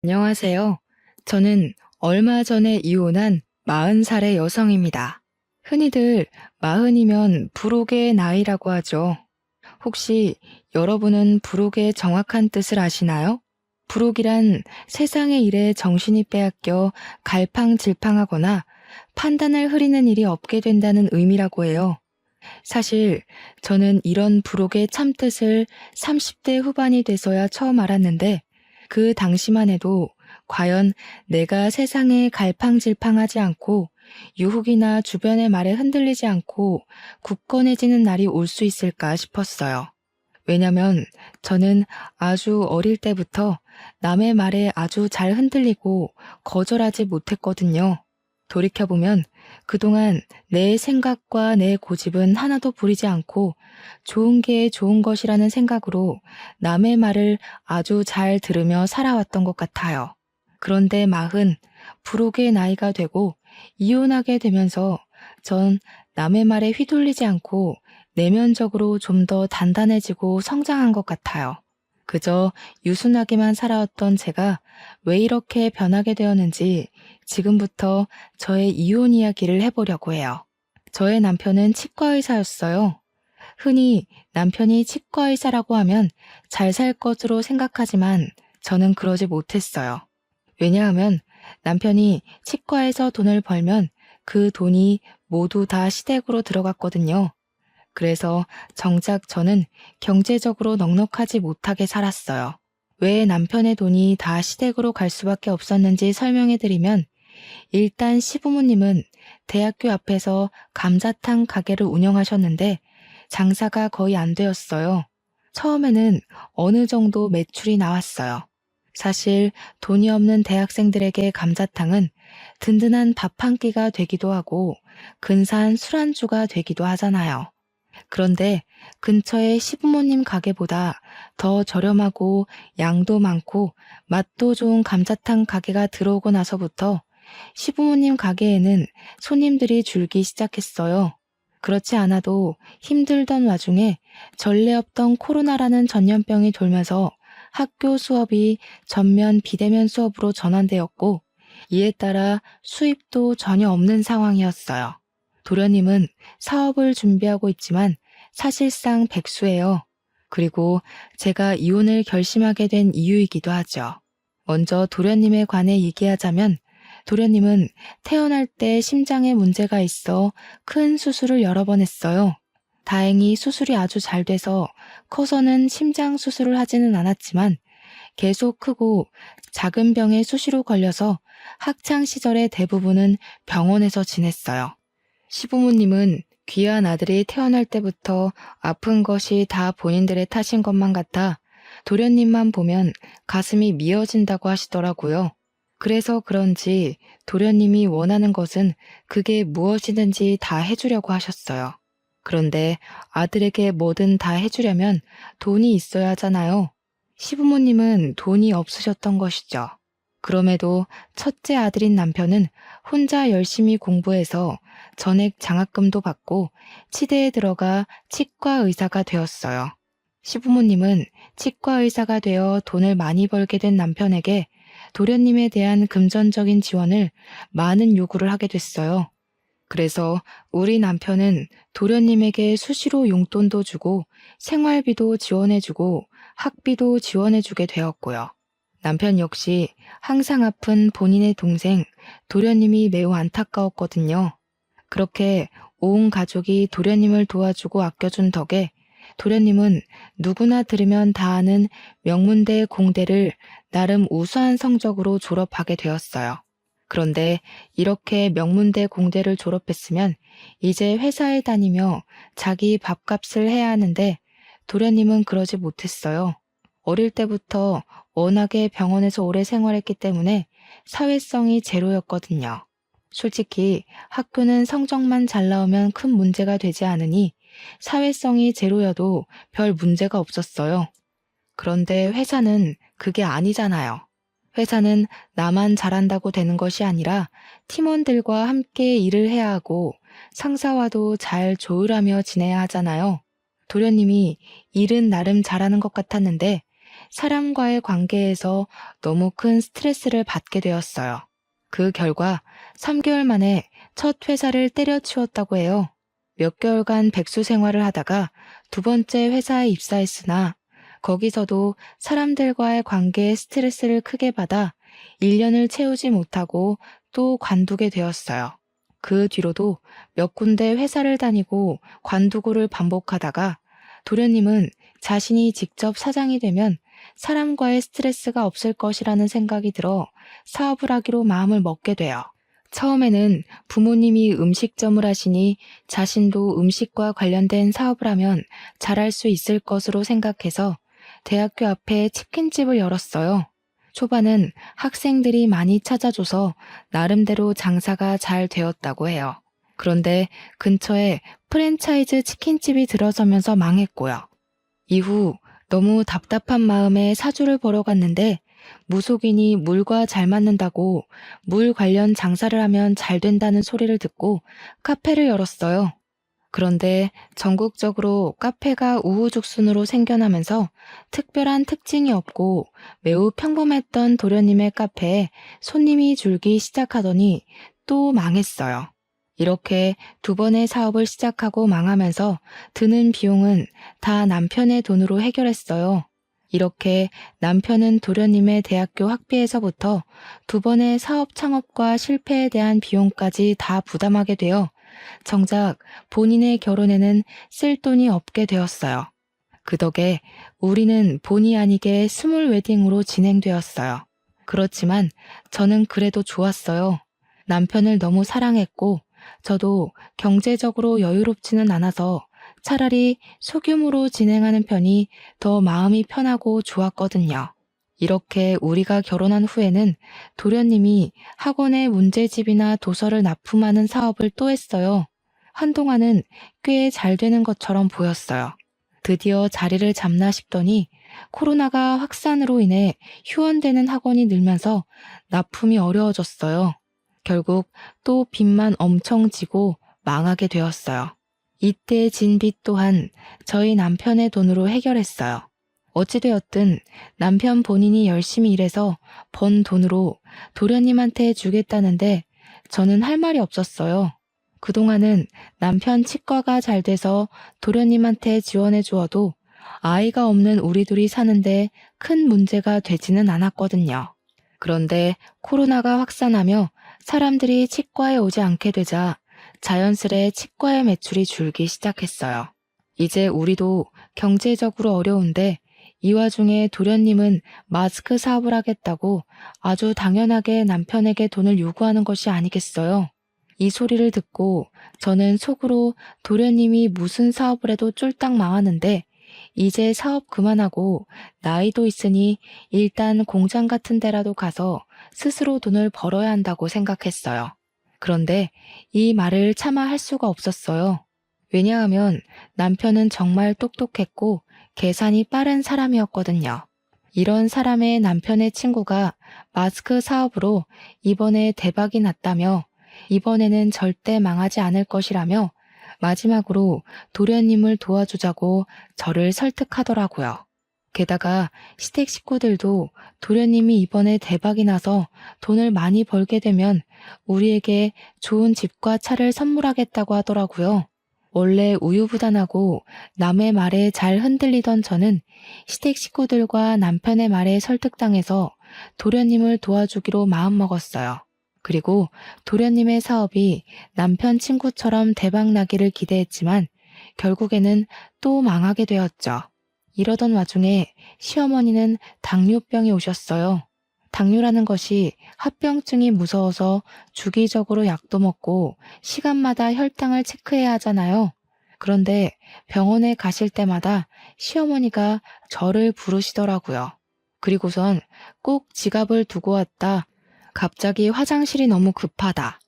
안녕하세요. 저는 얼마 전에 이혼한 40살의 여성입니다. 흔히들 마흔이면 불혹의 나이라고 하죠. 혹시 여러분은 불혹의 정확한 뜻을 아시나요? 불혹이란 세상의 일에 정신이 빼앗겨 갈팡질팡하거나 판단을 흐리는 일이 없게 된다는 의미라고 해요. 사실 저는 이런 불혹의 참뜻을 30대 후반이 돼서야 처음 알았는데 그 당시만 해도 과연 내가 세상에 갈팡질팡하지 않고 유혹이나 주변의 말에 흔들리지 않고 굳건해지는 날이 올 수 있을까 싶었어요. 왜냐면 저는 아주 어릴 때부터 남의 말에 아주 잘 흔들리고 거절하지 못했거든요. 돌이켜보면 그동안 내 생각과 내 고집은 하나도 부리지 않고 좋은 게 좋은 것이라는 생각으로 남의 말을 아주 잘 들으며 살아왔던 것 같아요. 그런데 불혹의 나이가 되고 이혼하게 되면서 전 남의 말에 휘둘리지 않고 내면적으로 좀 더 단단해지고 성장한 것 같아요. 그저 유순하게만 살아왔던 제가 왜 이렇게 변하게 되었는지 지금부터 저의 이혼 이야기를 해보려고 해요. 저의 남편은 치과의사였어요. 흔히 남편이 치과의사라고 하면 잘 살 것으로 생각하지만 저는 그러지 못했어요. 왜냐하면 남편이 치과에서 돈을 벌면 그 돈이 모두 다 시댁으로 들어갔거든요. 그래서 정작 저는 경제적으로 넉넉하지 못하게 살았어요. 왜 남편의 돈이 다 시댁으로 갈 수밖에 없었는지 설명해 드리면 일단 시부모님은 대학교 앞에서 감자탕 가게를 운영하셨는데 장사가 거의 안 되었어요. 처음에는 어느 정도 매출이 나왔어요. 사실 돈이 없는 대학생들에게 감자탕은 든든한 밥 한 끼가 되기도 하고 근사한 술안주가 되기도 하잖아요. 그런데 근처의 시부모님 가게보다 더 저렴하고 양도 많고 맛도 좋은 감자탕 가게가 들어오고 나서부터 시부모님 가게에는 손님들이 줄기 시작했어요. 그렇지 않아도 힘들던 와중에 전례 없던 코로나라는 전염병이 돌면서 학교 수업이 전면 비대면 수업으로 전환되었고 이에 따라 수입도 전혀 없는 상황이었어요. 도련님은 사업을 준비하고 있지만 사실상 백수예요. 그리고 제가 이혼을 결심하게 된 이유이기도 하죠. 먼저 도련님에 관해 얘기하자면 도련님은 태어날 때 심장에 문제가 있어 큰 수술을 여러 번 했어요. 다행히 수술이 아주 잘 돼서 커서는 심장 수술을 하지는 않았지만 계속 크고 작은 병에 수시로 걸려서 학창 시절의 대부분은 병원에서 지냈어요. 시부모님은 귀한 아들이 태어날 때부터 아픈 것이 다 본인들의 탓인 것만 같아 도련님만 보면 가슴이 미어진다고 하시더라고요. 그래서 그런지 도련님이 원하는 것은 그게 무엇이든지 다 해주려고 하셨어요. 그런데 아들에게 뭐든 다 해주려면 돈이 있어야 하잖아요. 시부모님은 돈이 없으셨던 것이죠. 그럼에도 첫째 아들인 남편은 혼자 열심히 공부해서 전액 장학금도 받고 치대에 들어가 치과 의사가 되었어요. 시부모님은 치과 의사가 되어 돈을 많이 벌게 된 남편에게 도련님에 대한 금전적인 지원을 많은 요구를 하게 됐어요. 그래서 우리 남편은 도련님에게 수시로 용돈도 주고 생활비도 지원해주고 학비도 지원해주게 되었고요. 남편 역시 항상 아픈 본인의 동생 도련님이 매우 안타까웠거든요. 그렇게 온 가족이 도련님을 도와주고 아껴준 덕에 도련님은 누구나 들으면 다 아는 명문대 공대를 나름 우수한 성적으로 졸업하게 되었어요. 그런데 이렇게 명문대 공대를 졸업했으면 이제 회사에 다니며 자기 밥값을 해야 하는데 도련님은 그러지 못했어요. 어릴 때부터 워낙에 병원에서 오래 생활했기 때문에 사회성이 제로였거든요. 솔직히 학교는 성적만 잘 나오면 큰 문제가 되지 않으니 사회성이 제로여도 별 문제가 없었어요. 그런데 회사는 그게 아니잖아요. 회사는 나만 잘한다고 되는 것이 아니라 팀원들과 함께 일을 해야 하고 상사와도 잘 조율하며 지내야 하잖아요. 도련님이 일은 나름 잘하는 것 같았는데 사람과의 관계에서 너무 큰 스트레스를 받게 되었어요. 그 결과 3개월 만에 첫 회사를 때려치웠다고 해요. 몇 개월간 백수 생활을 하다가 두 번째 회사에 입사했으나 거기서도 사람들과의 관계에 스트레스를 크게 받아 1년을 채우지 못하고 또 관두게 되었어요. 그 뒤로도 몇 군데 회사를 다니고 관두고를 반복하다가 도련님은 자신이 직접 사장이 되면 사람과의 스트레스가 없을 것이라는 생각이 들어 사업을 하기로 마음을 먹게 돼요. 처음에는 부모님이 음식점을 하시니 자신도 음식과 관련된 사업을 하면 잘할 수 있을 것으로 생각해서 대학교 앞에 치킨집을 열었어요. 초반은 학생들이 많이 찾아줘서 나름대로 장사가 잘 되었다고 해요. 그런데 근처에 프랜차이즈 치킨집이 들어서면서 망했고요. 이후 너무 답답한 마음에 사주를 보러 갔는데 무속인이 물과 잘 맞는다고 물 관련 장사를 하면 잘 된다는 소리를 듣고 카페를 열었어요. 그런데 전국적으로 카페가 우후죽순으로 생겨나면서 특별한 특징이 없고 매우 평범했던 도련님의 카페에 손님이 줄기 시작하더니 또 망했어요. 이렇게 두 번의 사업을 시작하고 망하면서 드는 비용은 다 남편의 돈으로 해결했어요. 이렇게 남편은 도련님의 대학교 학비에서부터 두 번의 사업 창업과 실패에 대한 비용까지 다 부담하게 되어 정작 본인의 결혼에는 쓸 돈이 없게 되었어요. 그 덕에 우리는 본의 아니게 스몰 웨딩으로 진행되었어요. 그렇지만 저는 그래도 좋았어요. 남편을 너무 사랑했고 저도 경제적으로 여유롭지는 않아서 차라리 소규모로 진행하는 편이 더 마음이 편하고 좋았거든요. 이렇게 우리가 결혼한 후에는 도련님이 학원에 문제집이나 도서를 납품하는 사업을 또 했어요. 한동안은 꽤 잘 되는 것처럼 보였어요. 드디어 자리를 잡나 싶더니 코로나가 확산으로 인해 휴원되는 학원이 늘면서 납품이 어려워졌어요. 결국 또 빚만 엄청 지고 망하게 되었어요. 이때 진 빚 또한 저희 남편의 돈으로 해결했어요. 어찌되었든 남편 본인이 열심히 일해서 번 돈으로 도련님한테 주겠다는데 저는 할 말이 없었어요. 그동안은 남편 치과가 잘 돼서 도련님한테 지원해 주어도 아이가 없는 우리 둘이 사는데 큰 문제가 되지는 않았거든요. 그런데 코로나가 확산하며 사람들이 치과에 오지 않게 되자 자연스레 치과의 매출이 줄기 시작했어요. 이제 우리도 경제적으로 어려운데 이 와중에 도련님은 마스크 사업을 하겠다고 아주 당연하게 남편에게 돈을 요구하는 것이 아니겠어요. 이 소리를 듣고 저는 속으로 도련님이 무슨 사업을 해도 쫄딱 망하는데 이제 사업 그만하고 나이도 있으니 일단 공장 같은 데라도 가서 스스로 돈을 벌어야 한다고 생각했어요. 그런데 이 말을 차마 할 수가 없었어요. 왜냐하면 남편은 정말 똑똑했고 계산이 빠른 사람이었거든요. 이런 사람의 남편의 친구가 마스크 사업으로 이번에 대박이 났다며 이번에는 절대 망하지 않을 것이라며 마지막으로 도련님을 도와주자고 저를 설득하더라고요. 게다가 시댁 식구들도 도련님이 이번에 대박이 나서 돈을 많이 벌게 되면 우리에게 좋은 집과 차를 선물하겠다고 하더라고요. 원래 우유부단하고 남의 말에 잘 흔들리던 저는 시댁 식구들과 남편의 말에 설득당해서 도련님을 도와주기로 마음먹었어요. 그리고 도련님의 사업이 남편 친구처럼 대박나기를 기대했지만 결국에는 또 망하게 되었죠. 이러던 와중에 시어머니는 당뇨병이 오셨어요. 당뇨라는 것이 합병증이 무서워서 주기적으로 약도 먹고 시간마다 혈당을 체크해야 하잖아요. 그런데 병원에 가실 때마다 시어머니가 저를 부르시더라고요. 그리고선 꼭 지갑을 두고 왔다. 갑자기 화장실이 너무 급하다.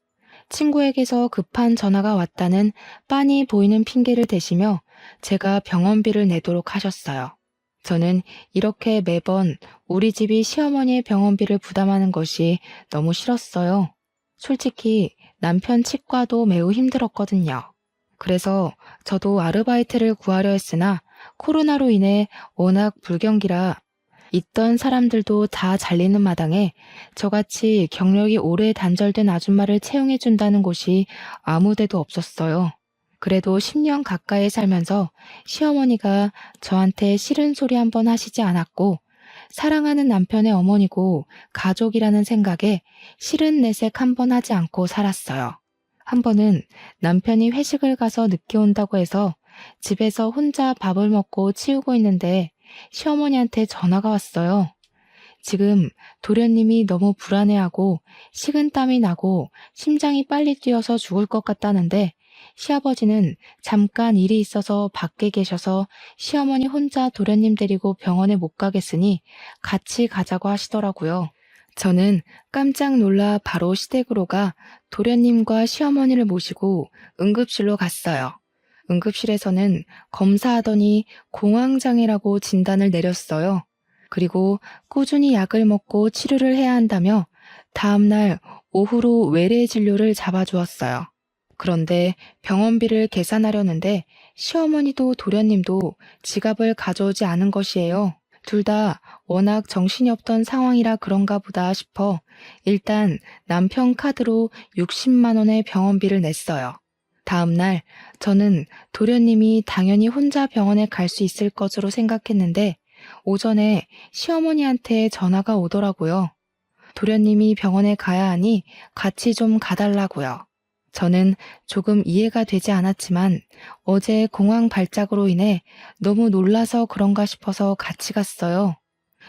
친구에게서 급한 전화가 왔다는 빤히 보이는 핑계를 대시며 제가 병원비를 내도록 하셨어요. 저는 이렇게 매번 우리 집이 시어머니의 병원비를 부담하는 것이 너무 싫었어요. 솔직히 남편 치과도 매우 힘들었거든요. 그래서 저도 아르바이트를 구하려 했으나 코로나로 인해 워낙 불경기라 있던 사람들도 다 잘리는 마당에 저같이 경력이 오래 단절된 아줌마를 채용해준다는 곳이 아무 데도 없었어요. 그래도 10년 가까이 살면서 시어머니가 저한테 싫은 소리 한 번 하시지 않았고, 사랑하는 남편의 어머니고 가족이라는 생각에 싫은 내색 한 번 하지 않고 살았어요. 한 번은 남편이 회식을 가서 늦게 온다고 해서 집에서 혼자 밥을 먹고 치우고 있는데 시어머니한테 전화가 왔어요. 지금 도련님이 너무 불안해하고 식은땀이 나고 심장이 빨리 뛰어서 죽을 것 같다는데, 시아버지는 잠깐 일이 있어서 밖에 계셔서 시어머니 혼자 도련님 데리고 병원에 못 가겠으니 같이 가자고 하시더라고요. 저는 깜짝 놀라 바로 시댁으로 가 도련님과 시어머니를 모시고 응급실로 갔어요. 응급실에서는 검사하더니 공황장애라고 진단을 내렸어요. 그리고 꾸준히 약을 먹고 치료를 해야 한다며 다음날 오후로 외래 진료를 잡아주었어요. 그런데 병원비를 계산하려는데 시어머니도 도련님도 지갑을 가져오지 않은 것이에요. 둘 다 워낙 정신이 없던 상황이라 그런가 보다 싶어 일단 남편 카드로 60만 원의 병원비를 냈어요. 다음날 저는 도련님이 당연히 혼자 병원에 갈 수 있을 것으로 생각했는데 오전에 시어머니한테 전화가 오더라고요. 도련님이 병원에 가야 하니 같이 좀 가달라고요. 저는 조금 이해가 되지 않았지만 어제 공황 발작으로 인해 너무 놀라서 그런가 싶어서 같이 갔어요.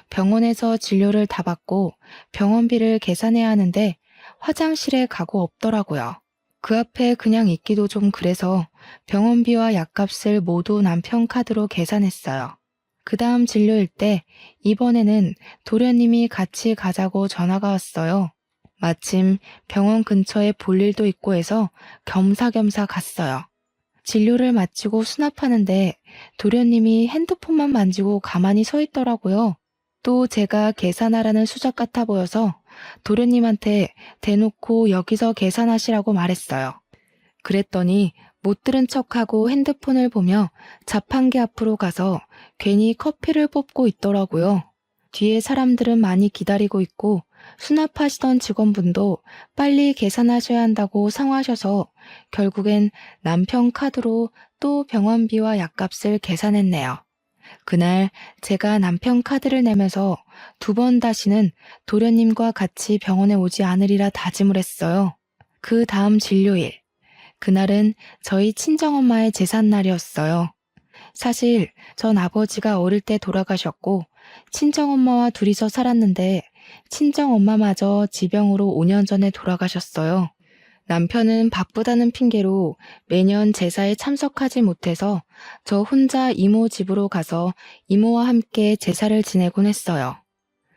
병원에서 진료를 다 받고 병원비를 계산해야 하는데 화장실에 가고 없더라고요. 그 앞에 그냥 있기도 좀 그래서 병원비와 약값을 모두 남편 카드로 계산했어요. 그 다음 진료일 때 이번에는 도련님이 같이 가자고 전화가 왔어요. 마침 병원 근처에 볼 일도 있고 해서 겸사겸사 갔어요. 진료를 마치고 수납하는데 도련님이 핸드폰만 만지고 가만히 서 있더라고요. 또 제가 계산하라는 수작 같아 보여서 도련님한테 대놓고 여기서 계산하시라고 말했어요. 그랬더니 못 들은 척하고 핸드폰을 보며 자판기 앞으로 가서 괜히 커피를 뽑고 있더라고요. 뒤에 사람들은 많이 기다리고 있고 수납하시던 직원분도 빨리 계산하셔야 한다고 상호하셔서 결국엔 남편 카드로 또 병원비와 약값을 계산했네요. 그날 제가 남편 카드를 내면서 2번 다시는 도련님과 같이 병원에 오지 않으리라 다짐을 했어요. 그 다음 진료일, 그날은 저희 친정엄마의 제삿날이었어요. 사실 전 아버지가 어릴 때 돌아가셨고 친정엄마와 둘이서 살았는데 친정엄마마저 지병으로 5년 전에 돌아가셨어요. 남편은 바쁘다는 핑계로 매년 제사에 참석하지 못해서 저 혼자 이모 집으로 가서 이모와 함께 제사를 지내곤 했어요.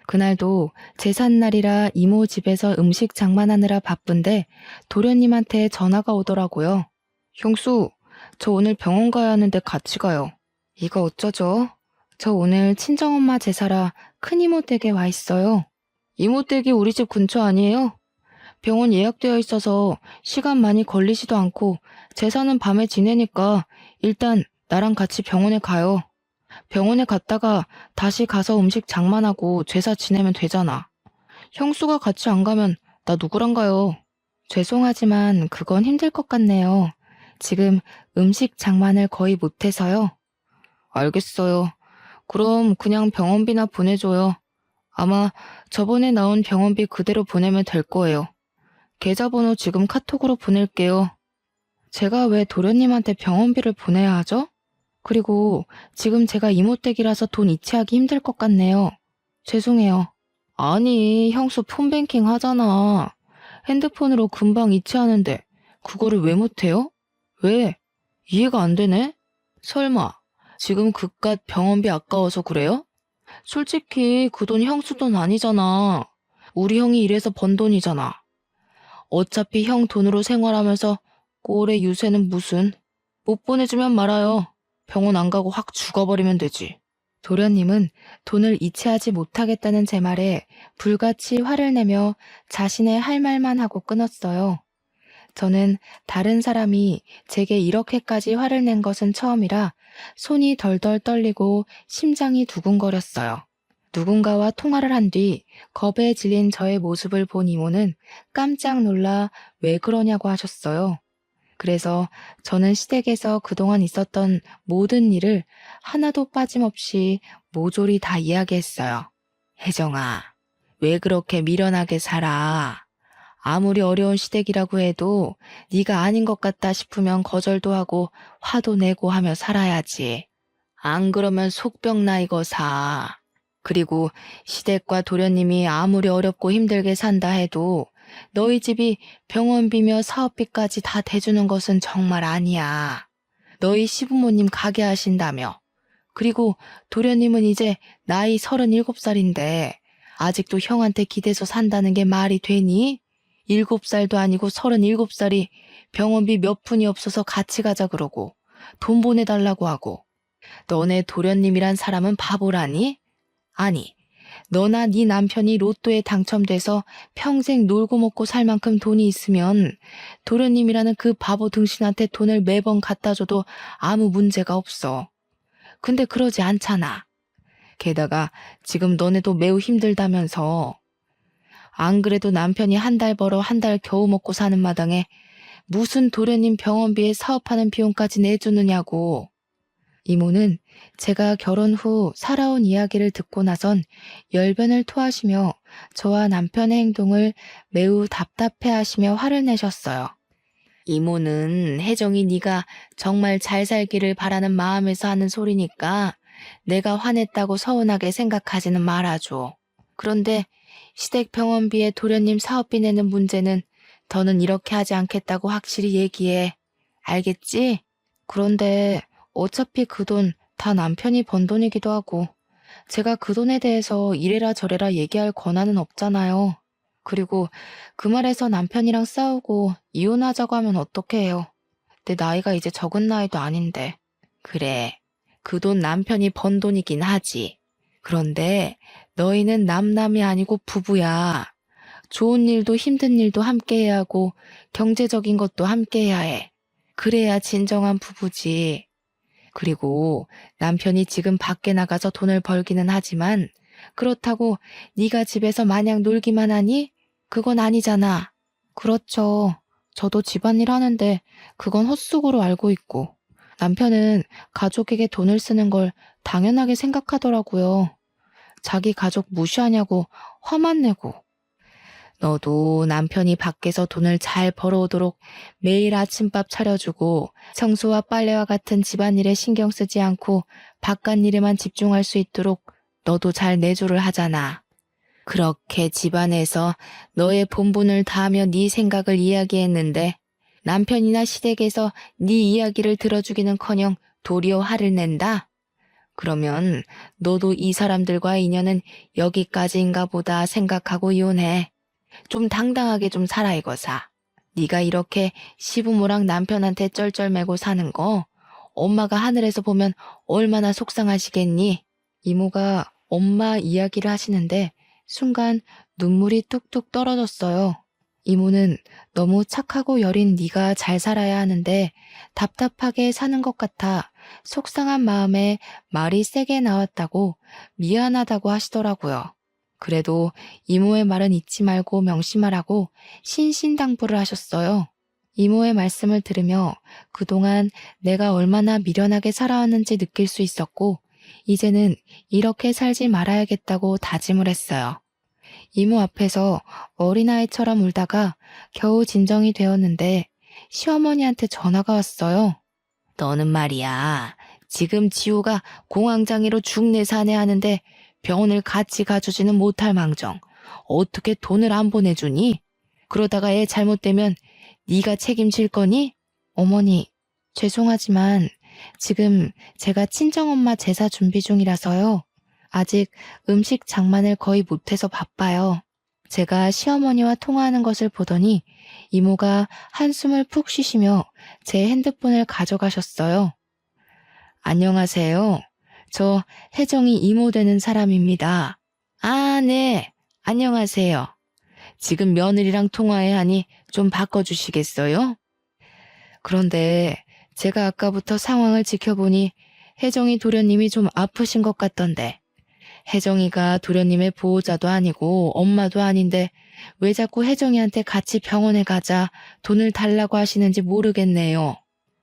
그날도 제삿날이라 이모 집에서 음식 장만하느라 바쁜데 도련님한테 전화가 오더라고요. 형수, 저 오늘 병원 가야 하는데 같이 가요. 이거 어쩌죠? 저 오늘 친정엄마 제사라 큰이모 댁에 와 있어요. 이모 댁이 우리 집 근처 아니에요? 병원 예약되어 있어서 시간 많이 걸리지도 않고 제사는 밤에 지내니까 일단 나랑 같이 병원에 가요. 병원에 갔다가 다시 가서 음식 장만하고 제사 지내면 되잖아. 형수가 같이 안 가면 나 누구랑 가요? 죄송하지만 그건 힘들 것 같네요. 지금 음식 장만을 거의 못해서요. 알겠어요. 그럼 그냥 병원비나 보내줘요. 아마 저번에 나온 병원비 그대로 보내면 될 거예요. 계좌번호 지금 카톡으로 보낼게요. 제가 왜 도련님한테 병원비를 보내야 하죠? 그리고 지금 제가 이모댁이라서 돈 이체하기 힘들 것 같네요. 죄송해요. 아니, 형수 폰뱅킹 하잖아. 핸드폰으로 금방 이체하는데 그거를 왜 못해요? 왜? 이해가 안 되네? 설마 지금 그깟 병원비 아까워서 그래요? 솔직히 그 돈 형수 돈 아니잖아. 우리 형이 일해서 번 돈이잖아. 어차피 형 돈으로 생활하면서 꼴의 유세는 무슨. 못 보내주면 말아요. 병원 안 가고 확 죽어버리면 되지. 도련님은 돈을 이체하지 못하겠다는 제 말에 불같이 화를 내며 자신의 할 말만 하고 끊었어요. 저는 다른 사람이 제게 이렇게까지 화를 낸 것은 처음이라 손이 덜덜 떨리고 심장이 두근거렸어요. 누군가와 통화를 한 뒤 겁에 질린 저의 모습을 본 이모는 깜짝 놀라 왜 그러냐고 하셨어요. 그래서 저는 시댁에서 그동안 있었던 모든 일을 하나도 빠짐없이 모조리 다 이야기했어요. 혜정아, 왜 그렇게 미련하게 살아? 아무리 어려운 시댁이라고 해도 네가 아닌 것 같다 싶으면 거절도 하고 화도 내고 하며 살아야지. 안 그러면 속병 나이거 사. 그리고 시댁과 도련님이 아무리 어렵고 힘들게 산다 해도 너희 집이 병원비며 사업비까지 다 대주는 것은 정말 아니야. 너희 시부모님 가게 하신다며. 그리고 도련님은 이제 나이 37살인데 아직도 형한테 기대서 산다는 게 말이 되니? 7살도 아니고 37살이 병원비 몇 푼이 없어서 같이 가자 그러고 돈 보내달라고 하고 너네 도련님이란 사람은 바보라니? 아니, 너나 네 남편이 로또에 당첨돼서 평생 놀고 먹고 살 만큼 돈이 있으면 도련님이라는 그 바보 등신한테 돈을 매번 갖다 줘도 아무 문제가 없어. 근데 그러지 않잖아. 게다가 지금 너네도 매우 힘들다면서. 안 그래도 남편이 한 달 벌어 한 달 겨우 먹고 사는 마당에 무슨 도련님 병원비에 사업하는 비용까지 내주느냐고. 이모는 제가 결혼 후 살아온 이야기를 듣고 나선 열변을 토하시며 저와 남편의 행동을 매우 답답해하시며 화를 내셨어요. 이모는 혜정이 네가 정말 잘 살기를 바라는 마음에서 하는 소리니까 내가 화냈다고 서운하게 생각하지는 말아줘. 그런데 시댁 병원비에 도련님 사업비 내는 문제는 더는 이렇게 하지 않겠다고 확실히 얘기해. 알겠지? 그런데 어차피 그 돈 다 남편이 번 돈이기도 하고 제가 그 돈에 대해서 이래라 저래라 얘기할 권한은 없잖아요. 그리고 그 말에서 남편이랑 싸우고 이혼하자고 하면 어떡해 해요. 내 나이가 이제 적은 나이도 아닌데. 그래, 그 돈 남편이 번 돈이긴 하지. 그런데 너희는 남남이 아니고 부부야. 좋은 일도 힘든 일도 함께 해야 하고 경제적인 것도 함께 해야 해. 그래야 진정한 부부지. 그리고 남편이 지금 밖에 나가서 돈을 벌기는 하지만 그렇다고 네가 집에서 마냥 놀기만 하니? 그건 아니잖아. 그렇죠. 저도 집안일 하는데 그건 헛수고로 알고 있고 남편은 가족에게 돈을 쓰는 걸 당연하게 생각하더라고요. 자기 가족 무시하냐고 화만 내고. 너도 남편이 밖에서 돈을 잘 벌어오도록 매일 아침밥 차려주고 청소와 빨래와 같은 집안일에 신경 쓰지 않고 바깥 일에만 집중할 수 있도록 너도 잘 내조를 하잖아. 그렇게 집안에서 너의 본분을 다하며 네 생각을 이야기했는데 남편이나 시댁에서 네 이야기를 들어주기는커녕 도리어 화를 낸다? 그러면 너도 이 사람들과의 인연은 여기까지인가 보다 생각하고 이혼해. 좀 당당하게 좀 살아 이거사. 네가 이렇게 시부모랑 남편한테 쩔쩔매고 사는 거 엄마가 하늘에서 보면 얼마나 속상하시겠니? 이모가 엄마 이야기를 하시는데 순간 눈물이 뚝뚝 떨어졌어요. 이모는 너무 착하고 여린 네가 잘 살아야 하는데 답답하게 사는 것 같아 속상한 마음에 말이 세게 나왔다고 미안하다고 하시더라고요. 그래도 이모의 말은 잊지 말고 명심하라고 신신당부를 하셨어요. 이모의 말씀을 들으며 그동안 내가 얼마나 미련하게 살아왔는지 느낄 수 있었고 이제는 이렇게 살지 말아야겠다고 다짐을 했어요. 이모 앞에서 어린아이처럼 울다가 겨우 진정이 되었는데 시어머니한테 전화가 왔어요. 너는 말이야. 지금 지호가 공황장애로 중내사내 하는데 병원을 같이 가주지는 못할 망정. 어떻게 돈을 안 보내주니? 그러다가 애 잘못되면 네가 책임질 거니? 어머니, 죄송하지만 지금 제가 친정엄마 제사 준비 중이라서요. 아직 음식 장만을 거의 못해서 바빠요. 제가 시어머니와 통화하는 것을 보더니 이모가 한숨을 푹 쉬시며 제 핸드폰을 가져가셨어요. 안녕하세요. 저 혜정이 이모 되는 사람입니다. 아, 네. 안녕하세요. 지금 며느리랑 통화해야 하니 좀 바꿔주시겠어요? 그런데 제가 아까부터 상황을 지켜보니 혜정이 도련님이 좀 아프신 것 같던데 혜정이가 도련님의 보호자도 아니고 엄마도 아닌데 왜 자꾸 혜정이한테 같이 병원에 가자 돈을 달라고 하시는지 모르겠네요.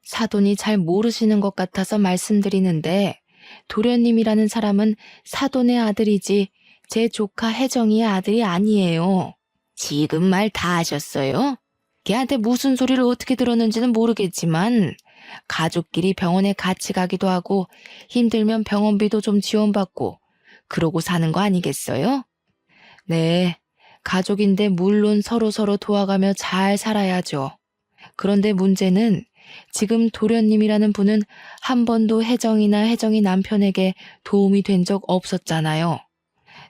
사돈이 잘 모르시는 것 같아서 말씀드리는데 도련님이라는 사람은 사돈의 아들이지 제 조카 혜정이의 아들이 아니에요. 지금 말 다 하셨어요? 걔한테 무슨 소리를 어떻게 들었는지는 모르겠지만 가족끼리 병원에 같이 가기도 하고 힘들면 병원비도 좀 지원받고 그러고 사는 거 아니겠어요? 네, 가족인데 물론 서로서로 도와가며 잘 살아야죠. 그런데 문제는 지금 도련님이라는 분은 한 번도 혜정이나 혜정이 남편에게 도움이 된 적 없었잖아요.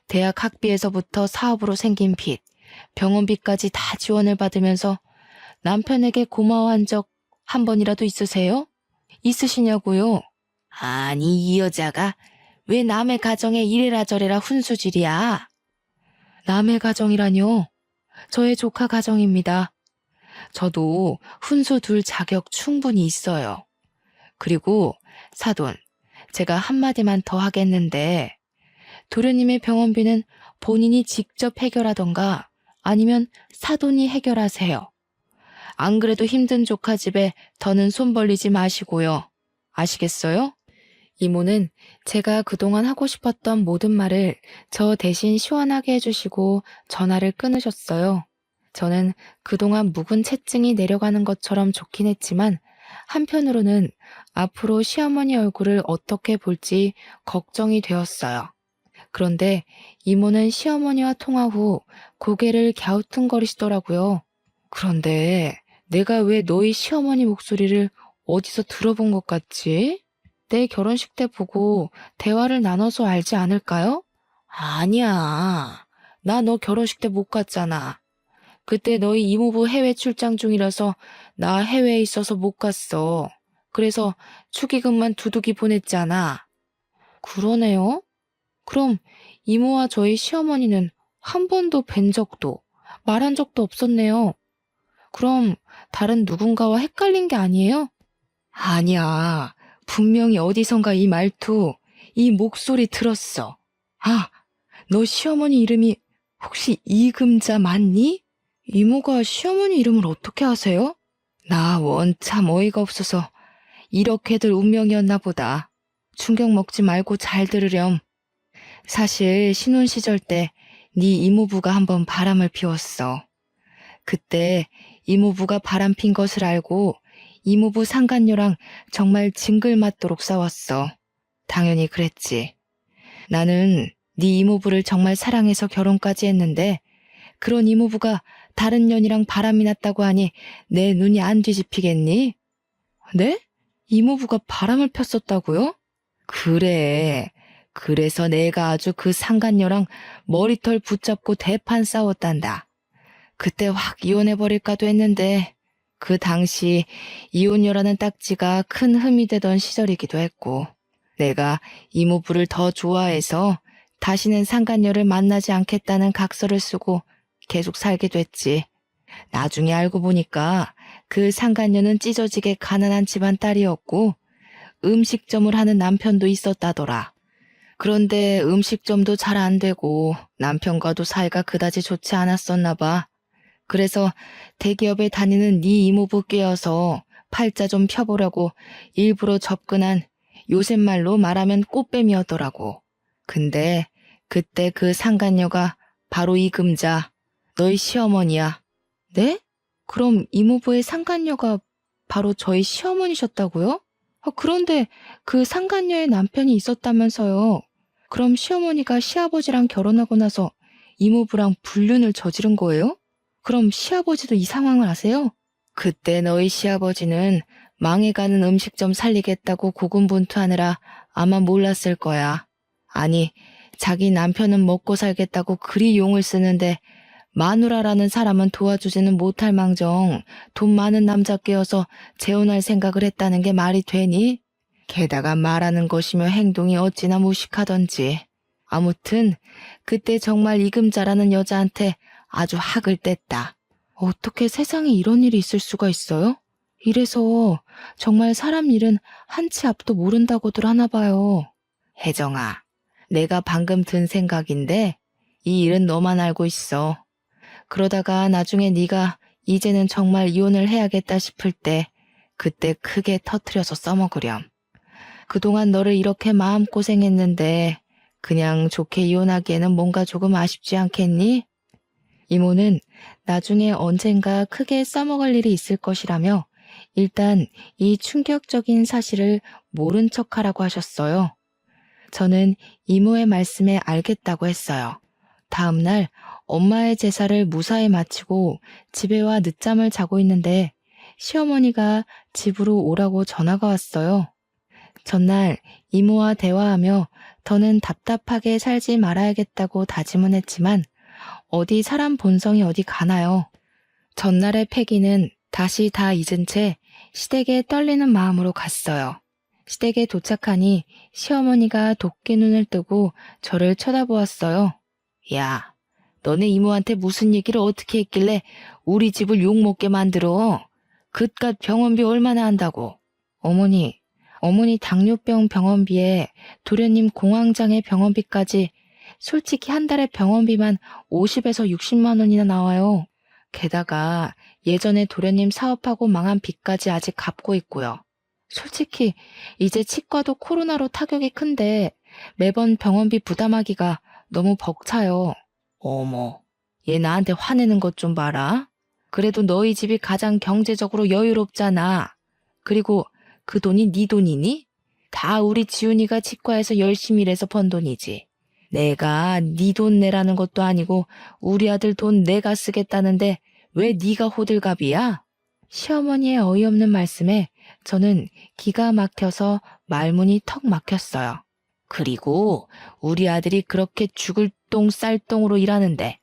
대학 학비에서부터 사업으로 생긴 빚, 병원비까지 다 지원을 받으면서 남편에게 고마워한 적 한 번이라도 있으세요? 있으시냐고요? 아니, 이 여자가 왜 남의 가정에 이래라 저래라 훈수질이야? 남의 가정이라뇨? 저의 조카 가정입니다. 저도 훈수 둘 자격 충분히 있어요. 그리고 사돈, 제가 한마디만 더 하겠는데 도련님의 병원비는 본인이 직접 해결하던가 아니면 사돈이 해결하세요. 안 그래도 힘든 조카 집에 더는 손 벌리지 마시고요. 아시겠어요? 이모는 제가 그동안 하고 싶었던 모든 말을 저 대신 시원하게 해주시고 전화를 끊으셨어요. 저는 그동안 묵은 채증이 내려가는 것처럼 좋긴 했지만 한편으로는 앞으로 시어머니 얼굴을 어떻게 볼지 걱정이 되었어요. 그런데 이모는 시어머니와 통화 후 고개를 갸우뚱거리시더라고요. 그런데 내가 왜 너희 시어머니 목소리를 어디서 들어본 것 같지? 내 결혼식 때 보고 대화를 나눠서 알지 않을까요? 아니야. 나 너 결혼식 때 못 갔잖아. 그때 너희 이모부 해외 출장 중이라서 나 해외에 있어서 못 갔어. 그래서 축의금만 두둑이 보냈잖아. 그러네요. 그럼 이모와 저희 시어머니는 한 번도 뵌 적도 말한 적도 없었네요. 그럼 다른 누군가와 헷갈린 게 아니에요? 아니야. 분명히 어디선가 이 말투, 이 목소리 들었어. 아, 너 시어머니 이름이 혹시 이금자 맞니? 이모가 시어머니 이름을 어떻게 아세요? 나 원참 어이가 없어서 이렇게들 운명이었나 보다. 충격 먹지 말고 잘 들으렴. 사실 신혼 시절 때 네 이모부가 한번 바람을 피웠어. 그때 이모부가 바람핀 것을 알고 이모부 상간녀랑 정말 징글맞도록 싸웠어. 당연히 그랬지. 나는 네 이모부를 정말 사랑해서 결혼까지 했는데 그런 이모부가 다른 년이랑 바람이 났다고 하니 내 눈이 안 뒤집히겠니? 네? 이모부가 바람을 폈었다고요? 그래. 그래서 내가 아주 그 상간녀랑 머리털 붙잡고 대판 싸웠단다. 그때 확 이혼해버릴까도 했는데 그 당시 이혼녀라는 딱지가 큰 흠이 되던 시절이기도 했고 내가 이모부를 더 좋아해서 다시는 상간녀를 만나지 않겠다는 각서를 쓰고 계속 살게 됐지. 나중에 알고 보니까 그 상간녀는 찢어지게 가난한 집안 딸이었고 음식점을 하는 남편도 있었다더라. 그런데 음식점도 잘 안 되고 남편과도 사이가 그다지 좋지 않았었나 봐. 그래서 대기업에 다니는 네 이모부 꿰어서 팔자 좀 펴보려고 일부러 접근한 요새 말로 말하면 꽃뱀이었더라고. 근데 그때 그 상간녀가 바로 이 금자, 너희 시어머니야. 네? 그럼 이모부의 상간녀가 바로 저희 시어머니셨다고요? 그런데 그 상간녀의 남편이 있었다면서요. 그럼 시어머니가 시아버지랑 결혼하고 나서 이모부랑 불륜을 저지른 거예요? 그럼 시아버지도 이 상황을 아세요? 그때 너희 시아버지는 망해가는 음식점 살리겠다고 고군분투하느라 아마 몰랐을 거야. 아니, 자기 남편은 먹고 살겠다고 그리 용을 쓰는데 마누라라는 사람은 도와주지는 못할 망정 돈 많은 남자 꿰어서 재혼할 생각을 했다는 게 말이 되니? 게다가 말하는 것이며 행동이 어찌나 무식하던지. 아무튼 그때 정말 이금자라는 여자한테 아주 학을 뗐다. 어떻게 세상에 이런 일이 있을 수가 있어요? 이래서 정말 사람 일은 한치 앞도 모른다고들 하나 봐요. 혜정아, 내가 방금 든 생각인데 이 일은 너만 알고 있어. 그러다가 나중에 네가 이제는 정말 이혼을 해야겠다 싶을 때 그때 크게 터트려서 써먹으렴. 그동안 너를 이렇게 마음고생했는데 그냥 좋게 이혼하기에는 뭔가 조금 아쉽지 않겠니? 이모는 나중에 언젠가 크게 써먹을 일이 있을 것이라며 일단 이 충격적인 사실을 모른 척하라고 하셨어요. 저는 이모의 말씀에 알겠다고 했어요. 다음 날 엄마의 제사를 무사히 마치고 집에 와 늦잠을 자고 있는데 시어머니가 집으로 오라고 전화가 왔어요. 전날 이모와 대화하며 더는 답답하게 살지 말아야겠다고 다짐은 했지만 어디 사람 본성이 어디 가나요. 전날의 패기는 다시 다 잊은 채 시댁에 떨리는 마음으로 갔어요. 시댁에 도착하니 시어머니가 도끼 눈을 뜨고 저를 쳐다보았어요. 야, 너네 이모한테 무슨 얘기를 어떻게 했길래 우리 집을 욕먹게 만들어? 그깟 병원비 얼마나 한다고? 어머니 당뇨병 병원비에 도련님 공황장애 병원비까지 솔직히 한 달에 병원비만 50에서 60만 원이나 나와요. 게다가 예전에 도련님 사업하고 망한 빚까지 아직 갚고 있고요. 솔직히 이제 치과도 코로나로 타격이 큰데 매번 병원비 부담하기가 너무 벅차요. 어머, 얘 나한테 화내는 것 좀 봐라. 그래도 너희 집이 가장 경제적으로 여유롭잖아. 그리고 그 돈이 네 돈이니? 다 우리 지훈이가 치과에서 열심히 일해서 번 돈이지. 내가 네 돈 내라는 것도 아니고 우리 아들 돈 내가 쓰겠다는데 왜 네가 호들갑이야? 시어머니의 어이없는 말씀에 저는 기가 막혀서 말문이 턱 막혔어요. 그리고 우리 아들이 그렇게 죽을 똥 쌀 똥으로 일하는데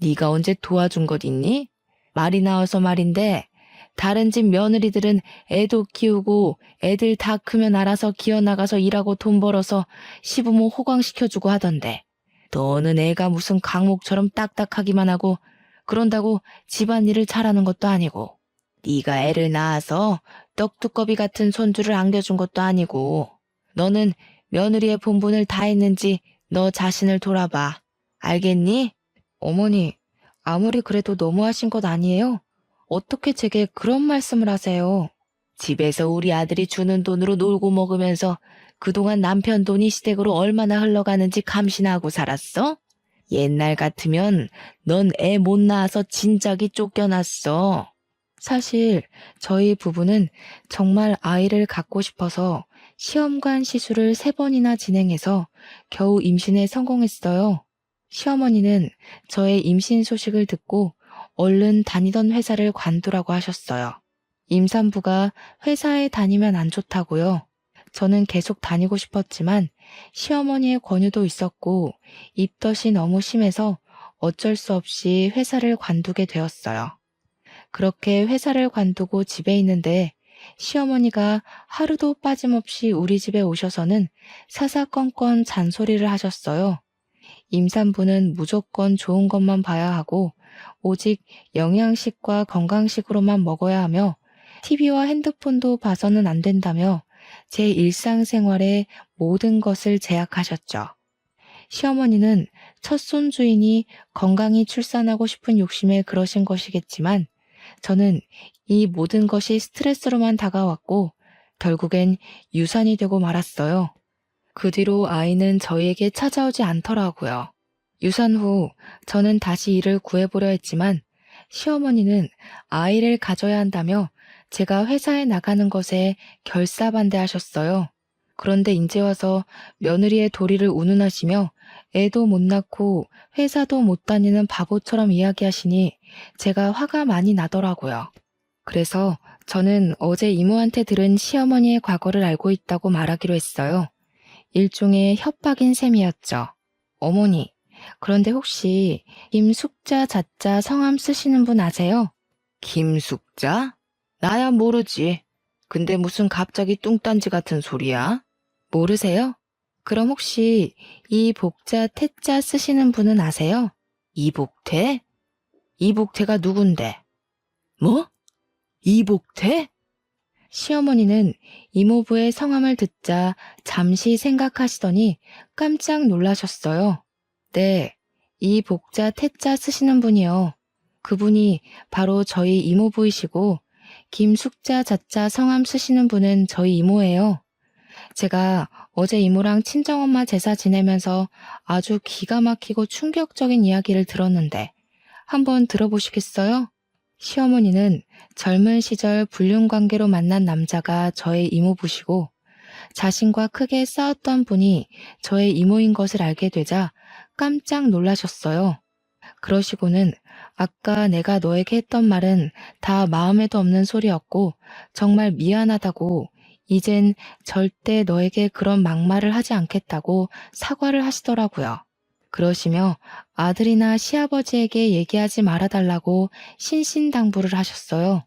네가 언제 도와준 것 있니? 말이 나와서 말인데 다른 집 며느리들은 애도 키우고 애들 다 크면 알아서 기어나가서 일하고 돈 벌어서 시부모 호강시켜주고 하던데 너는 애가 무슨 강목처럼 딱딱하기만 하고 그런다고 집안일을 잘하는 것도 아니고 네가 애를 낳아서 떡두꺼비 같은 손주를 안겨준 것도 아니고 너는 며느리의 본분을 다 했는지 너 자신을 돌아봐. 알겠니? 어머니, 아무리 그래도 너무하신 것 아니에요? 어떻게 제게 그런 말씀을 하세요? 집에서 우리 아들이 주는 돈으로 놀고 먹으면서 그동안 남편 돈이 시댁으로 얼마나 흘러가는지 감시나 하고 살았어? 옛날 같으면 넌 애 못 낳아서 진작이 쫓겨났어. 사실 저희 부부는 정말 아이를 갖고 싶어서 시험관 시술을 3번이나 진행해서 겨우 임신에 성공했어요. 시어머니는 저의 임신 소식을 듣고 얼른 다니던 회사를 관두라고 하셨어요. 임산부가 회사에 다니면 안 좋다고요. 저는 계속 다니고 싶었지만 시어머니의 권유도 있었고 입덧이 너무 심해서 어쩔 수 없이 회사를 관두게 되었어요. 그렇게 회사를 관두고 집에 있는데 시어머니가 하루도 빠짐없이 우리 집에 오셔서는 사사건건 잔소리를 하셨어요. 임산부는 무조건 좋은 것만 봐야 하고 오직 영양식과 건강식으로만 먹어야 하며 TV와 핸드폰도 봐서는 안 된다며 제 일상생활의 모든 것을 제약하셨죠. 시어머니는 첫 손주이니 건강히 출산하고 싶은 욕심에 그러신 것이겠지만 저는 이 모든 것이 스트레스로만 다가왔고 결국엔 유산이 되고 말았어요. 그 뒤로 아이는 저희에게 찾아오지 않더라고요. 유산 후 저는 다시 일을 구해보려 했지만 시어머니는 아이를 가져야 한다며 제가 회사에 나가는 것에 결사반대하셨어요. 그런데 이제 와서 며느리의 도리를 운운하시며 애도 못 낳고 회사도 못 다니는 바보처럼 이야기하시니 제가 화가 많이 나더라고요. 그래서 저는 어제 이모한테 들은 시어머니의 과거를 알고 있다고 말하기로 했어요. 일종의 협박인 셈이었죠. 어머니, 그런데 혹시 김숙자 자자 성함 쓰시는 분 아세요? 김숙자? 나야 모르지. 근데 무슨 갑자기 뚱딴지 같은 소리야? 모르세요? 그럼 혹시 이 복자 태자 쓰시는 분은 아세요? 이복태? 이복태가 누군데? 뭐? 이복태? 시어머니는 이모부의 성함을 듣자 잠시 생각하시더니 깜짝 놀라셨어요. 네, 이 복자 태자 쓰시는 분이요. 그분이 바로 저희 이모부이시고 김숙자 자자 성함 쓰시는 분은 저희 이모예요. 제가 어제 이모랑 친정엄마 제사 지내면서 아주 기가 막히고 충격적인 이야기를 들었는데 한번 들어보시겠어요? 시어머니는 젊은 시절 불륜관계로 만난 남자가 저의 이모부시고 자신과 크게 싸웠던 분이 저의 이모인 것을 알게 되자 깜짝 놀라셨어요. 그러시고는 아까 내가 너에게 했던 말은 다 마음에도 없는 소리였고 정말 미안하다고 이젠 절대 너에게 그런 막말을 하지 않겠다고 사과를 하시더라고요. 그러시며 아들이나 시아버지에게 얘기하지 말아달라고 신신당부를 하셨어요.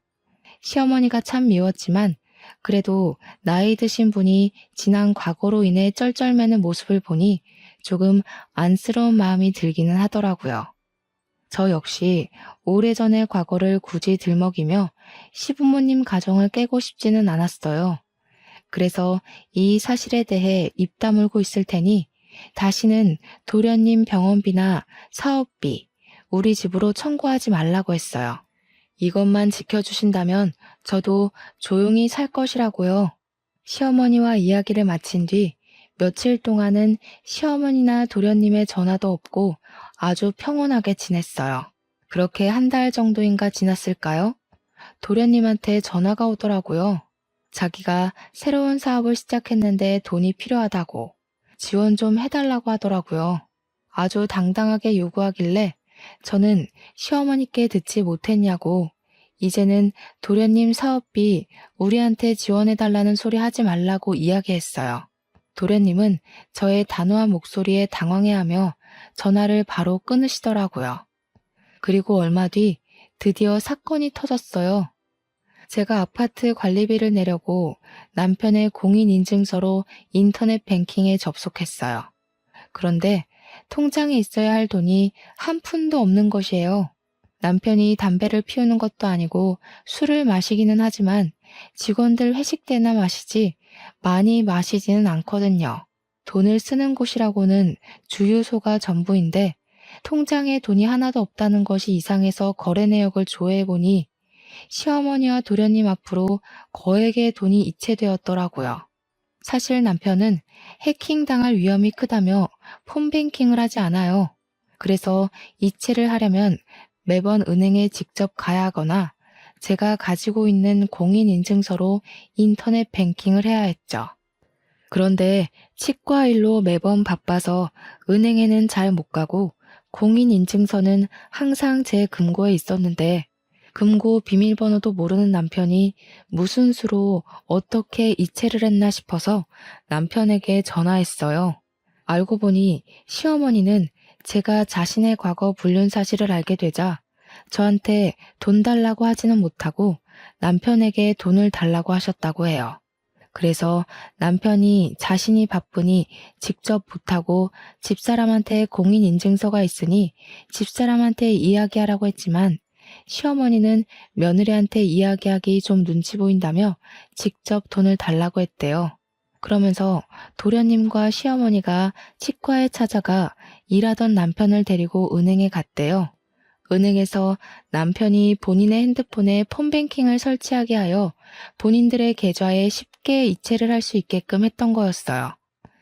시어머니가 참 미웠지만 그래도 나이 드신 분이 지난 과거로 인해 쩔쩔매는 모습을 보니 조금 안쓰러운 마음이 들기는 하더라고요. 저 역시 오래전의 과거를 굳이 들먹이며 시부모님 가정을 깨고 싶지는 않았어요. 그래서 이 사실에 대해 입 다물고 있을 테니 다시는 도련님 병원비나 사업비, 우리 집으로 청구하지 말라고 했어요. 이것만 지켜주신다면 저도 조용히 살 것이라고요. 시어머니와 이야기를 마친 뒤 며칠 동안은 시어머니나 도련님의 전화도 없고 아주 평온하게 지냈어요. 그렇게 한 달 정도인가 지났을까요? 도련님한테 전화가 오더라고요. 자기가 새로운 사업을 시작했는데 돈이 필요하다고 지원 좀 해달라고 하더라고요. 아주 당당하게 요구하길래 저는 시어머니께 듣지 못했냐고 이제는 도련님 사업비 우리한테 지원해달라는 소리 하지 말라고 이야기했어요. 도련님은 저의 단호한 목소리에 당황해하며 전화를 바로 끊으시더라고요. 그리고 얼마 뒤 드디어 사건이 터졌어요. 제가 아파트 관리비를 내려고 남편의 공인인증서로 인터넷 뱅킹에 접속했어요. 그런데 통장에 있어야 할 돈이 한 푼도 없는 것이에요. 남편이 담배를 피우는 것도 아니고 술을 마시기는 하지만 직원들 회식 때나 마시지 많이 마시지는 않거든요. 돈을 쓰는 곳이라고는 주유소가 전부인데 통장에 돈이 하나도 없다는 것이 이상해서 거래 내역을 조회해보니 시어머니와 도련님 앞으로 거액의 돈이 이체되었더라고요. 사실 남편은 해킹당할 위험이 크다며 폰뱅킹을 하지 않아요. 그래서 이체를 하려면 매번 은행에 직접 가야 하거나 제가 가지고 있는 공인인증서로 인터넷 뱅킹을 해야 했죠. 그런데 치과 일로 매번 바빠서 은행에는 잘 못 가고 공인인증서는 항상 제 금고에 있었는데 금고 비밀번호도 모르는 남편이 무슨 수로 어떻게 이체를 했나 싶어서 남편에게 전화했어요. 알고 보니 시어머니는 제가 자신의 과거 불륜 사실을 알게 되자 저한테 돈 달라고 하지는 못하고 남편에게 돈을 달라고 하셨다고 해요. 그래서 남편이 자신이 바쁘니 직접 못하고 집사람한테 공인인증서가 있으니 집사람한테 이야기하라고 했지만 시어머니는 며느리한테 이야기하기 좀 눈치 보인다며 직접 돈을 달라고 했대요. 그러면서 도련님과 시어머니가 치과에 찾아가 일하던 남편을 데리고 은행에 갔대요. 은행에서 남편이 본인의 핸드폰에 폰뱅킹을 설치하게 하여 본인들의 계좌에 쉽게 이체를 할 수 있게끔 했던 거였어요.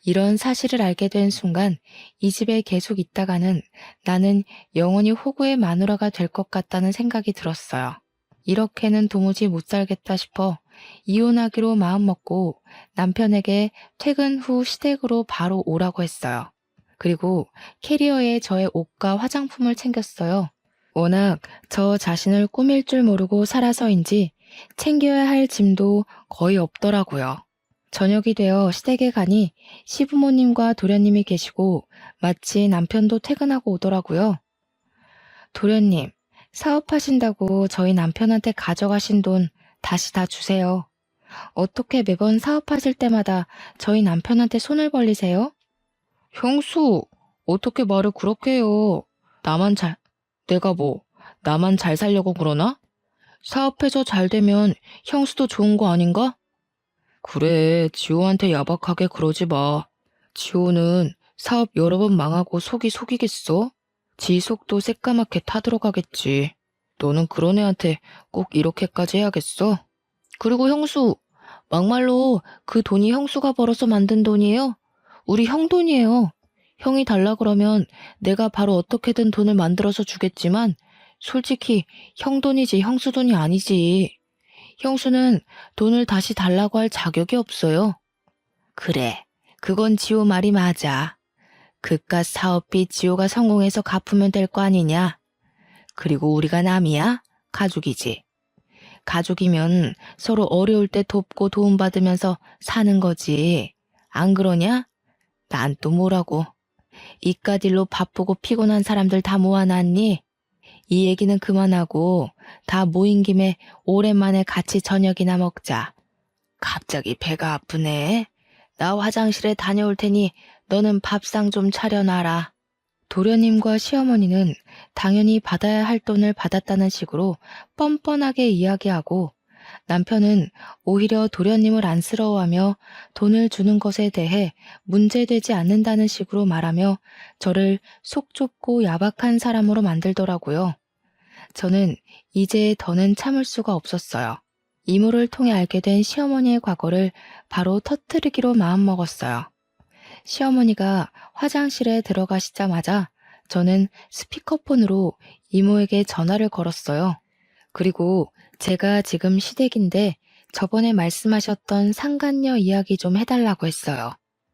이런 사실을 알게 된 순간 이 집에 계속 있다가는 나는 영원히 호구의 마누라가 될 것 같다는 생각이 들었어요. 이렇게는 도무지 못 살겠다 싶어 이혼하기로 마음먹고 남편에게 퇴근 후 시댁으로 바로 오라고 했어요. 그리고 캐리어에 저의 옷과 화장품을 챙겼어요. 워낙 저 자신을 꾸밀 줄 모르고 살아서인지 챙겨야 할 짐도 거의 없더라고요. 저녁이 되어 시댁에 가니 시부모님과 도련님이 계시고 마치 남편도 퇴근하고 오더라고요. 도련님, 사업하신다고 저희 남편한테 가져가신 돈 다시 다 주세요. 어떻게 매번 사업하실 때마다 저희 남편한테 손을 벌리세요? 형수, 어떻게 말을 그렇게 해요? 내가 뭐, 나만 잘 살려고 그러나? 사업해서 잘 되면 형수도 좋은 거 아닌가? 그래, 지호한테 야박하게 그러지 마. 지호는 사업 여러 번 망하고 속이 속이겠어? 지 속도 새까맣게 타들어가겠지. 너는 그런 애한테 꼭 이렇게까지 해야겠어? 그리고 형수, 막말로 그 돈이 형수가 벌어서 만든 돈이에요? 우리 형 돈이에요. 형이 달라 그러면 내가 바로 어떻게든 돈을 만들어서 주겠지만 솔직히 형 돈이지 형수 돈이 아니지. 형수는 돈을 다시 달라고 할 자격이 없어요. 그래, 그건 지호 말이 맞아. 그깟 사업비 지호가 성공해서 갚으면 될 거 아니냐? 그리고 우리가 남이야? 가족이지. 가족이면 서로 어려울 때 돕고 도움받으면서 사는 거지. 안 그러냐? 난 또 뭐라고. 이깟 일로 바쁘고 피곤한 사람들 다 모아놨니? 이 얘기는 그만하고 다 모인 김에 오랜만에 같이 저녁이나 먹자. 갑자기 배가 아프네. 나 화장실에 다녀올 테니 너는 밥상 좀 차려놔라. 도련님과 시어머니는 당연히 받아야 할 돈을 받았다는 식으로 뻔뻔하게 이야기하고 남편은 오히려 도련님을 안쓰러워하며 돈을 주는 것에 대해 문제되지 않는다는 식으로 말하며 저를 속 좁고 야박한 사람으로 만들더라고요. 저는 이제 더는 참을 수가 없었어요. 이모를 통해 알게 된 시어머니의 과거를 바로 터뜨리기로 마음먹었어요. 시어머니가 화장실에 들어가시자마자 저는 스피커폰으로 이모에게 전화를 걸었어요. 그리고 제가 지금 시댁인데 저번에 말씀하셨던 상간녀 이야기 좀 해달라고 했어요.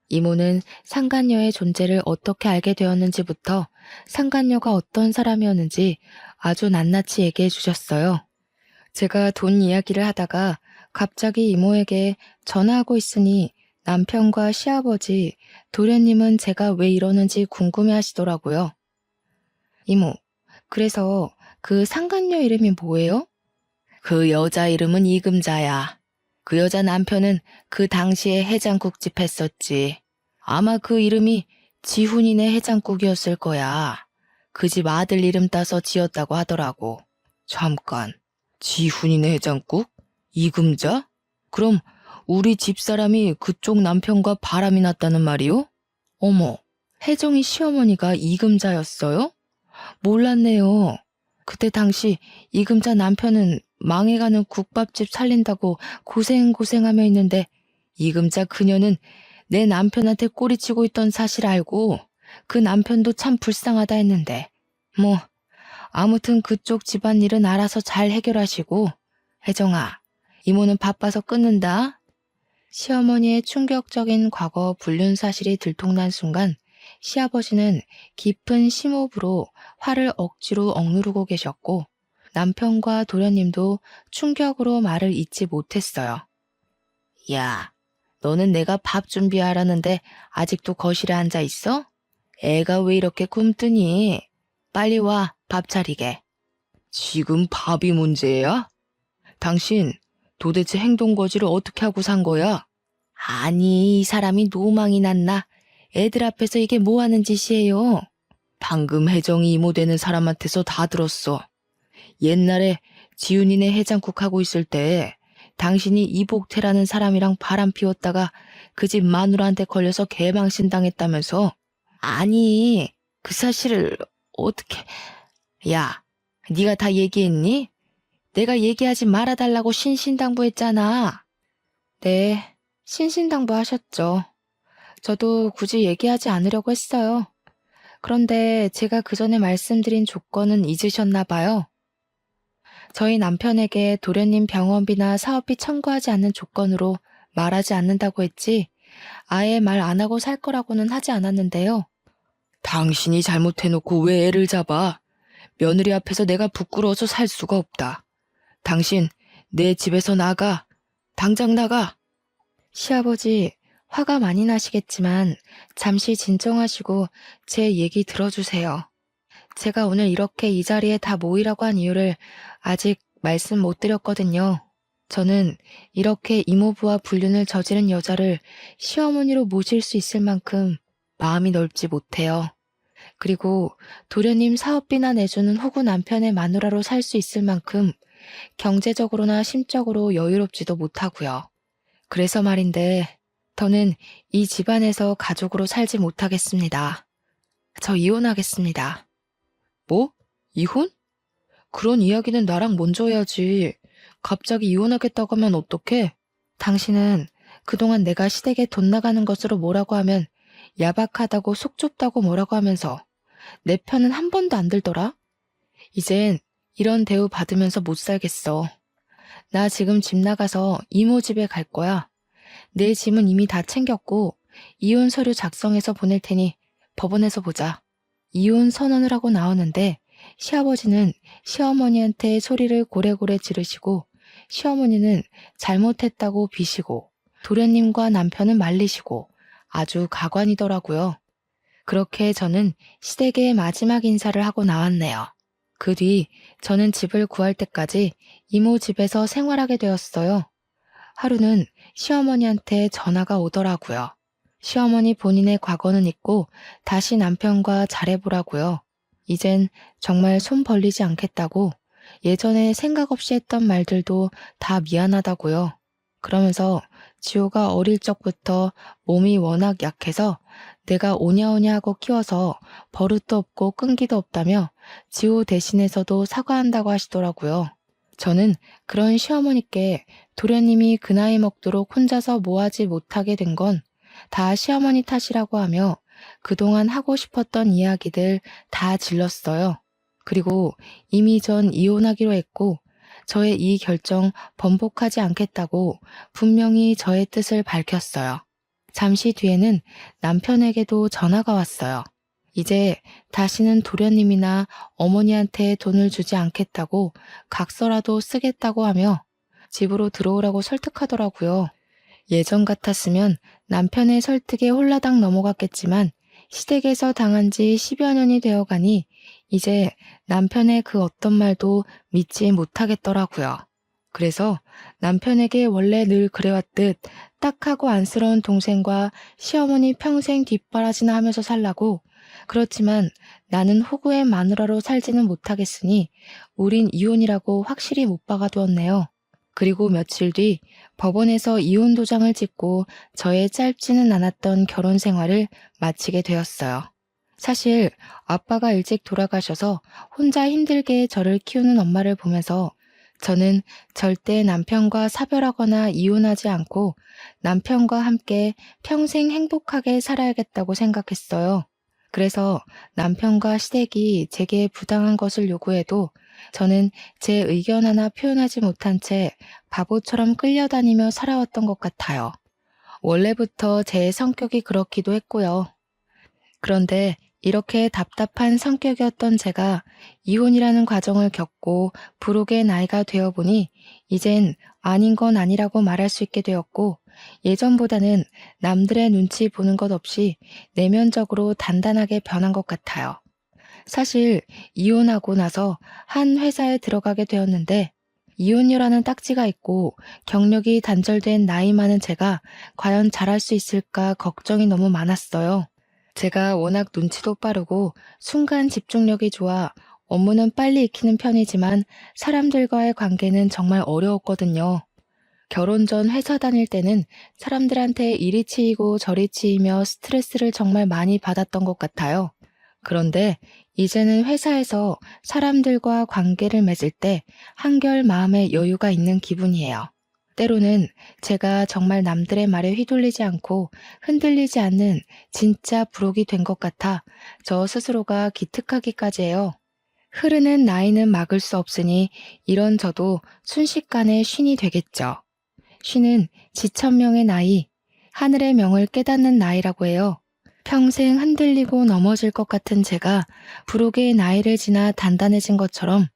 이모는 상간녀의 존재를 어떻게 알게 되었는지부터 상간녀가 어떤 사람이었는지 아주 낱낱이 얘기해 주셨어요. 제가 돈 이야기를 하다가 갑자기 이모에게 전화하고 있으니 남편과 시아버지, 도련님은 제가 왜 이러는지 궁금해 하시더라고요. 이모, 그래서 그 상간녀 이름이 뭐예요? 그 여자 이름은 이금자야. 그 여자 남편은 그 당시에 해장국집 했었지. 아마 그 이름이 지훈이네 해장국이었을 거야. 그 집 아들 이름 따서 지었다고 하더라고. 잠깐, 지훈이네 해장국? 이금자? 그럼 우리 집사람이 그쪽 남편과 바람이 났다는 말이요? 어머, 혜정이 시어머니가 이금자였어요? 몰랐네요. 그때 당시 이금자 남편은 망해가는 국밥집 살린다고 고생하며 있는데 이금자 그녀는 내 남편한테 꼬리치고 있던 사실 알고 그 남편도 참 불쌍하다 했는데 뭐 아무튼 그쪽 집안일은 알아서 잘 해결하시고 혜정아, 이모는 바빠서 끊는다. 시어머니의 충격적인 과거 불륜 사실이 들통난 순간 시아버지는 깊은 심호흡으로 화를 억지로 억누르고 계셨고 남편과 도련님도 충격으로 말을 잇지 못했어요. 야, 너는 내가 밥 준비하라는데 아직도 거실에 앉아 있어? 애가 왜 이렇게 굶뜨니? 빨리 와, 밥 차리게. 지금 밥이 문제야? 당신 도대체 행동 거지를 어떻게 하고 산 거야? 아니, 이 사람이 노망이 났나? 애들 앞에서 이게 뭐 하는 짓이에요? 방금 혜정이 이모 되는 사람한테서 다 들었어. 옛날에 지훈이네 해장국 하고 있을 때 당신이 이복태라는 사람이랑 바람 피웠다가 그 집 마누라한테 걸려서 개망신 당했다면서? 아니, 그 사실을 어떻게... 야, 네가 다 얘기했니? 내가 얘기하지 말아달라고 신신당부했잖아. 네, 신신당부하셨죠. 저도 굳이 얘기하지 않으려고 했어요. 그런데 제가 그 전에 말씀드린 조건은 잊으셨나 봐요. 저희 남편에게 도련님 병원비나 사업비 청구하지 않는 조건으로 말하지 않는다고 했지 아예 말 안 하고 살 거라고는 하지 않았는데요. 당신이 잘못해놓고 왜 애를 잡아? 며느리 앞에서 내가 부끄러워서 살 수가 없다. 당신 내 집에서 나가. 당장 나가. 시아버지, 화가 많이 나시겠지만 잠시 진정하시고 제 얘기 들어주세요. 제가 오늘 이렇게 이 자리에 다 모이라고 한 이유를 아직 말씀 못 드렸거든요. 저는 이렇게 이모부와 불륜을 저지른 여자를 시어머니로 모실 수 있을 만큼 마음이 넓지 못해요. 그리고 도련님 사업비나 내주는 호구 남편의 마누라로 살 수 있을 만큼 경제적으로나 심적으로 여유롭지도 못하고요. 그래서 말인데, 더는 이 집안에서 가족으로 살지 못하겠습니다. 저 이혼하겠습니다. 뭐? 이혼? 그런 이야기는 나랑 먼저 해야지. 갑자기 이혼하겠다고 하면 어떡해? 당신은 그동안 내가 시댁에 돈 나가는 것으로 뭐라고 하면 야박하다고 속 좁다고 뭐라고 하면서 내 편은 한 번도 안 들더라? 이젠 이런 대우 받으면서 못 살겠어. 나 지금 집 나가서 이모 집에 갈 거야. 내 짐은 이미 다 챙겼고 이혼 서류 작성해서 보낼 테니 법원에서 보자. 이혼 선언을 하고 나오는데 시아버지는 시어머니한테 소리를 고래고래 지르시고 시어머니는 잘못했다고 비시고 도련님과 남편은 말리시고 아주 가관이더라고요. 그렇게 저는 시댁의 마지막 인사를 하고 나왔네요. 그 뒤 저는 집을 구할 때까지 이모 집에서 생활하게 되었어요. 하루는 시어머니한테 전화가 오더라고요. 시어머니 본인의 과거는 잊고 다시 남편과 잘해보라고요. 이젠 정말 손 벌리지 않겠다고 예전에 생각 없이 했던 말들도 다 미안하다고요. 그러면서 지호가 어릴 적부터 몸이 워낙 약해서 내가 오냐오냐 하고 키워서 버릇도 없고 끈기도 없다며 지호 대신해서도 사과한다고 하시더라고요. 저는 그런 시어머니께 도련님이 그 나이 먹도록 혼자서 뭐하지 못하게 된 건 다 시어머니 탓이라고 하며 그동안 하고 싶었던 이야기들 다 질렀어요. 그리고 이미 전 이혼하기로 했고 저의 이 결정 번복하지 않겠다고 분명히 저의 뜻을 밝혔어요. 잠시 뒤에는 남편에게도 전화가 왔어요. 이제 다시는 도련님이나 어머니한테 돈을 주지 않겠다고 각서라도 쓰겠다고 하며 집으로 들어오라고 설득하더라고요. 예전 같았으면 남편의 설득에 홀라당 넘어갔겠지만 시댁에서 당한 지 10여 년이 되어가니 이제 남편의 그 어떤 말도 믿지 못하겠더라고요. 그래서 남편에게 원래 늘 그래왔듯 딱하고 안쓰러운 동생과 시어머니 평생 뒷바라지나 하면서 살라고. 그렇지만 나는 호구의 마누라로 살지는 못하겠으니 우린 이혼이라고 확실히 못 박아두었네요. 그리고 며칠 뒤 법원에서 이혼 도장을 찍고 저의 짧지는 않았던 결혼 생활을 마치게 되었어요. 사실 아빠가 일찍 돌아가셔서 혼자 힘들게 저를 키우는 엄마를 보면서 저는 절대 남편과 사별하거나 이혼하지 않고 남편과 함께 평생 행복하게 살아야겠다고 생각했어요. 그래서 남편과 시댁이 제게 부당한 것을 요구해도 저는 제 의견 하나 표현하지 못한 채 바보처럼 끌려다니며 살아왔던 것 같아요. 원래부터 제 성격이 그렇기도 했고요. 그런데 이렇게 답답한 성격이었던 제가 이혼이라는 과정을 겪고 부록의 나이가 되어보니 이젠 아닌 건 아니라고 말할 수 있게 되었고 예전보다는 남들의 눈치 보는 것 없이 내면적으로 단단하게 변한 것 같아요. 사실 이혼하고 나서 한 회사에 들어가게 되었는데 이혼녀라는 딱지가 있고 경력이 단절된 나이 많은 제가 과연 잘할 수 있을까 걱정이 너무 많았어요. 제가 워낙 눈치도 빠르고 순간 집중력이 좋아 업무는 빨리 익히는 편이지만 사람들과의 관계는 정말 어려웠거든요. 결혼 전 회사 다닐 때는 사람들한테 이리 치이고 저리 치이며 스트레스를 정말 많이 받았던 것 같아요. 그런데 이제는 회사에서 사람들과 관계를 맺을 때 한결 마음에 여유가 있는 기분이에요. 때로는 제가 정말 남들의 말에 휘둘리지 않고 흔들리지 않는 진짜 부록이 된 것 같아 저 스스로가 기특하기까지 해요. 흐르는 나이는 막을 수 없으니 이런 저도 순식간에 쉰이 되겠죠. 쉰은 지천명의 나이, 하늘의 명을 깨닫는 나이라고 해요. 평생 흔들리고 넘어질 것 같은 제가 부록의 나이를 지나 단단해진 것처럼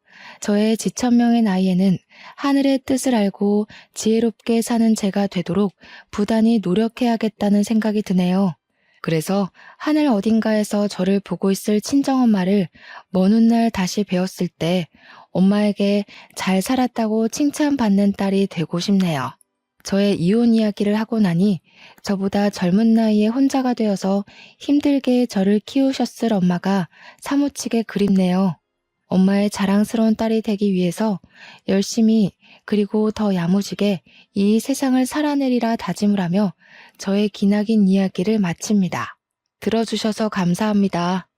저의 지천명의 나이에는 하늘의 뜻을 알고 지혜롭게 사는 제가 되도록 부단히 노력해야겠다는 생각이 드네요. 그래서 하늘 어딘가에서 저를 보고 있을 친정엄마를 먼 훗날 다시 배웠을 때 엄마에게 잘 살았다고 칭찬받는 딸이 되고 싶네요. 저의 이혼 이야기를 하고 나니 저보다 젊은 나이에 혼자가 되어서 힘들게 저를 키우셨을 엄마가 사무치게 그립네요. 엄마의 자랑스러운 딸이 되기 위해서 열심히 그리고 더 야무지게 이 세상을 살아내리라 다짐을 하며 저의 기나긴 이야기를 마칩니다. 들어주셔서 감사합니다.